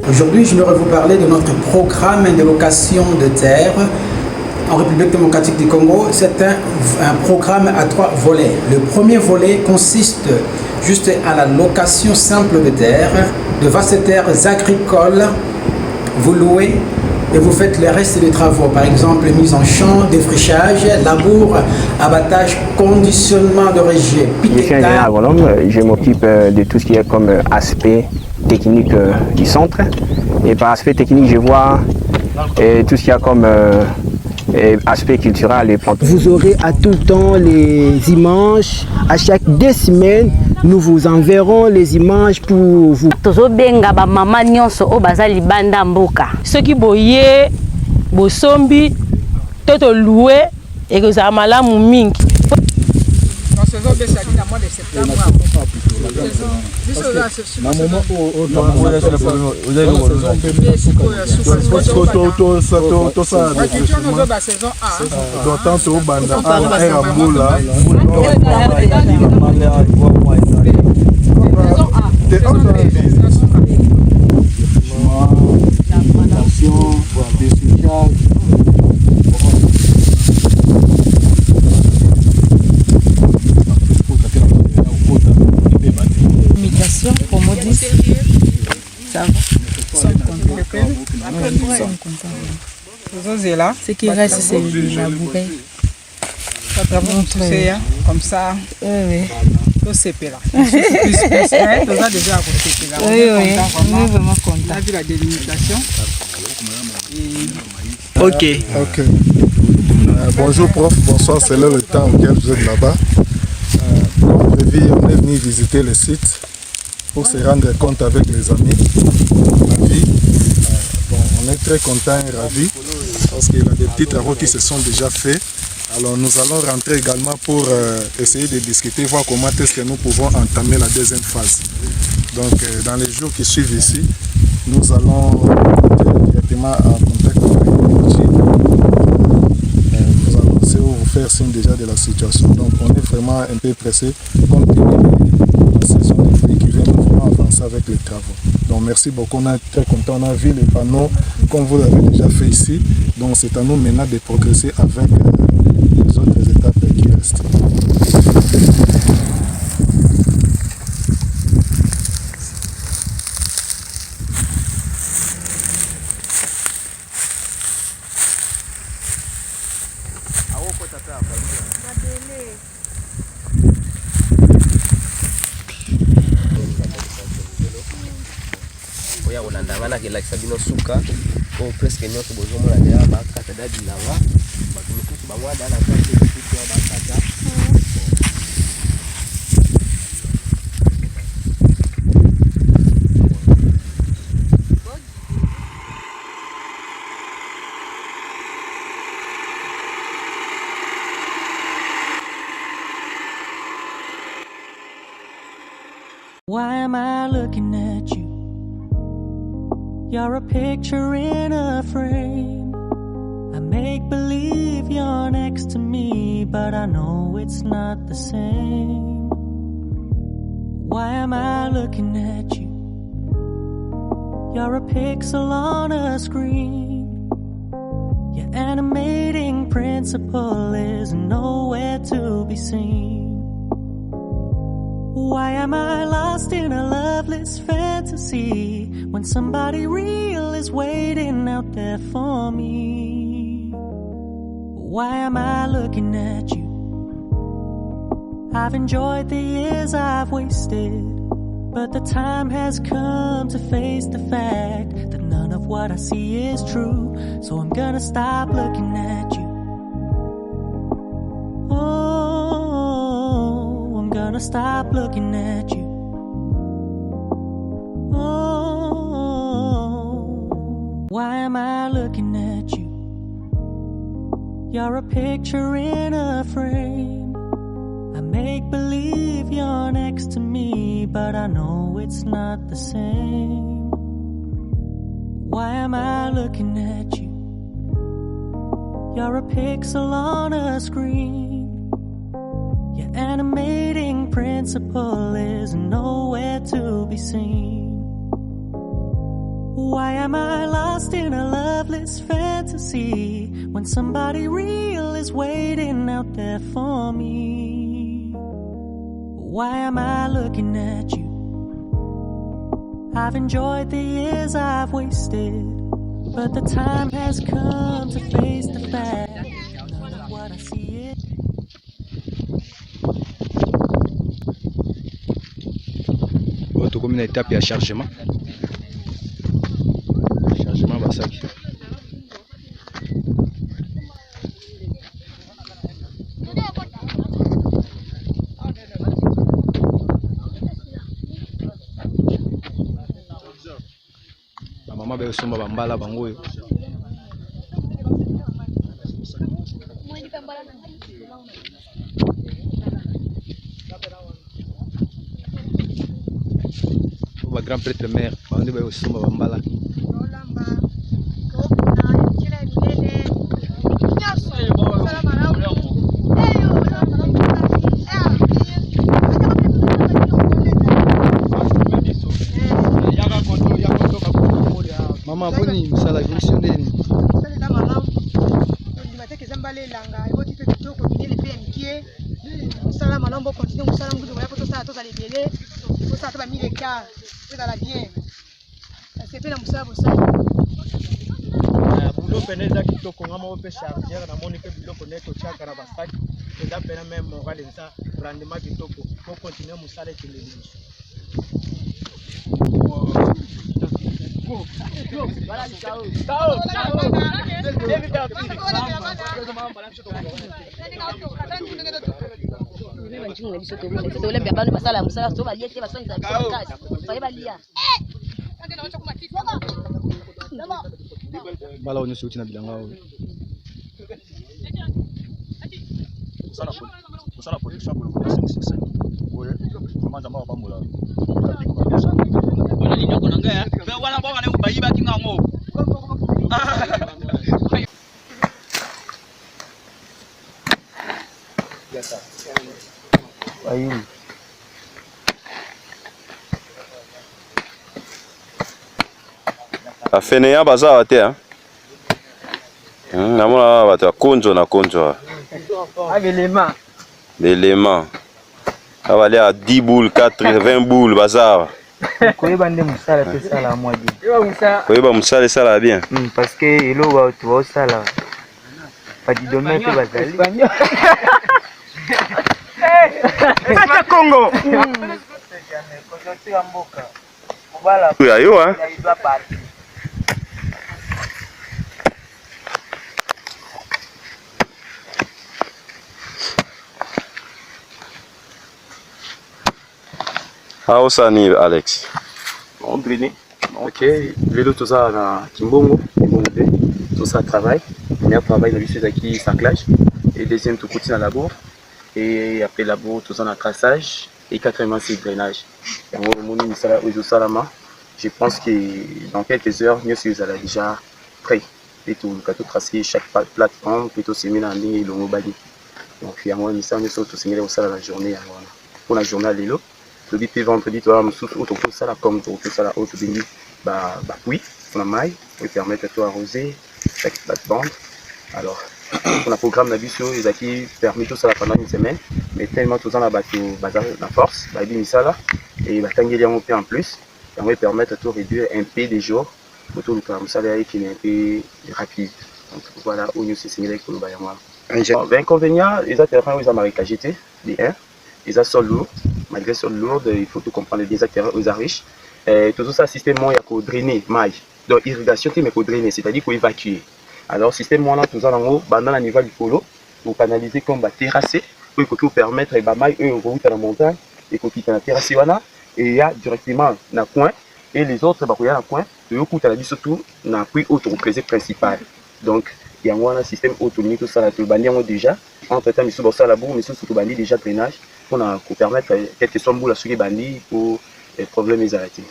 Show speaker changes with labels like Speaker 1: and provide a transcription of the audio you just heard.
Speaker 1: Aujourd'hui, je voudrais vous parler de notre programme de location de terre en République démocratique du Congo. C'est un programme à 3 volets. Le premier volet consiste juste à la location simple de terre, de vastes terres agricoles. Vous louez et vous faites le reste des travaux, par exemple mise en champ, défrichage, labour, abattage, conditionnement de rejet.
Speaker 2: Je suis ingénieur agronome, je m'occupe de tout ce qui est comme aspect technique du centre. Et par aspect technique, je vois tout ce qu'il y a comme aspect culturel et plantes.
Speaker 3: Vous aurez à tout temps les images. À chaque 2 semaines, nous vous enverrons les images pour vous.
Speaker 4: Tozobenga ba mama nyonso o bazali banda mboka.
Speaker 5: Soki boye bosombi toto loué et que ça malamu mingi.
Speaker 6: Dans saison de sali na mois de septembre.
Speaker 5: Ce qui reste, c'est labourer.
Speaker 6: Comme ça.
Speaker 5: Oui.
Speaker 6: Tout c'est là. Tout ça déjà là.
Speaker 5: Oui, on est vraiment content.
Speaker 6: On a vu la délimitation.
Speaker 7: Ok. Bonjour prof, bonsoir, c'est là le temps auquel vous êtes là-bas. On est venu visiter le site pour se rendre compte avec les amis. On est très contents et ravis parce qu'il y a des petits travaux qui se sont déjà faits. Alors nous allons rentrer également pour essayer de discuter, voir comment est-ce que nous pouvons entamer la deuxième phase. Donc dans les jours qui suivent ici, nous allons directement en contact avec l'ING. Nous allons essayer de vous faire signe déjà de la situation. Donc on est vraiment un peu pressé compte tenu de la saison de pluie qui vient, nous voulons avancer avec les travaux. Donc merci beaucoup, on est très content, on a vu les panneaux comme vous l'avez déjà fait ici. Donc c'est à nous maintenant de progresser avec les autres étapes qui restent.
Speaker 2: Ndangana ke like sabino suka ko presque nyoto bozomo la dia ba kata da bilanga ba kulukutu ba wada na kati kutu ba kata.
Speaker 8: Why am I looking at you? You're a picture in a frame. I make believe you're next to me, but I know it's not the same. Why am I looking at you? You're a pixel on a screen. Your animating principle is nowhere to be seen. Why am I lost in a loveless fantasy when somebody real is waiting out there for me? Why am I looking at you? I've enjoyed the years I've wasted, but the time has come to face the fact that none of what I see is true. So I'm gonna stop looking at you. Gonna stop looking at you. Oh, why am I looking at you? You're a picture in a frame. I make believe you're next to me, but I know it's not the same. Why am I looking at you? You're a pixel on a screen. Your animating principle is nowhere to be seen. Why am I lost in a loveless fantasy when somebody real is waiting out there for me? Why am I looking at you? I've enjoyed the years I've wasted, but the time has come to face the fact. None of what I see is
Speaker 9: comme une étape à chargement. Chargement Basaki. Maman be somba bambala bango. Grand prêtre mère, on est aussi au Bambala. Maman, boni, ça la gestion de Bala on est na bilanga o. Kusala production pour le succès. Oui, comment ça va pas mola. On a ligne ko nanga, be wala ba wana ubayi ba kinga ngo. Yasa. Ayi.
Speaker 10: Afeneya baza te hein. Namona bato konjo na konjo.
Speaker 3: L'élément.
Speaker 10: L'élément. Ça va aller à 10 boules, 80 boules bazar.
Speaker 3: Koyeba nde musala te sala moi bien.
Speaker 10: Koyeba musala sala bien.
Speaker 3: Parce que elo wa tu wa sala. Pas di donner te bazali. Kata Congo.
Speaker 10: Oui, ayo hein. How sani Alex?
Speaker 2: On drainé. Ok, vélo tout ça na Kimbongo, tout ça travail. Premier travail dans qui saclage et deuxième tout côté dans la labour et après labour tout ça dans traçage et quatrièmement c'est drainage. Je pense que dans quelques heures, nous sommes déjà prêts. Et tout, tout tracer chaque plateforme, plutôt c'est mis en ligne et le mobile. Donc il y a moins de ça, nous sommes tous au la journée. Pour la journée à l'élo. Le but vendredi, tu vas me soutenir ça là comme tout ça là autre béni oui pour la maille pour permettre à toi arroser chaque plateforme. Alors on a programme d'habitude les qui permet tout ça là pendant une semaine mais tellement tout ça là bateau la force bah bien ça là et va tanguer un peu en plus ça va permettre à toi réduire un peu des jours pour tout le temps ça là qui est un peu rapide. Donc voilà où nous c'est signé pour le baillement. L'inconvénient les terrains ils ont marécagé les 1 ils ont sol lourd. Malgré sol lourde, il faut tout comprendre les acteurs aux riches. Tout ça, système il y a qu'au drainer, maille. Donc irrigation, mais qu'au drainer, c'est-à-dire qu'au évacuer. Alors système là, tout ça en haut, dans la niveau du polo, pour canaliser comme terrasser, pour permettre les mailles, eux, on dans la montagne, et qu'on quitte la terrasser et il y a directement dans le coin, et les autres, il y a dans le coin, et au coup, tu as dit surtout, dans le puits autre principal. Donc, il y a un système autonome, tout ça, là, tout le bandit déjà. Entre-temps, il y a ça là-bas, mais surtout bandit déjà drainage. Pour permettre quelques soins pour la souris bandit pour les problèmes arrêtés.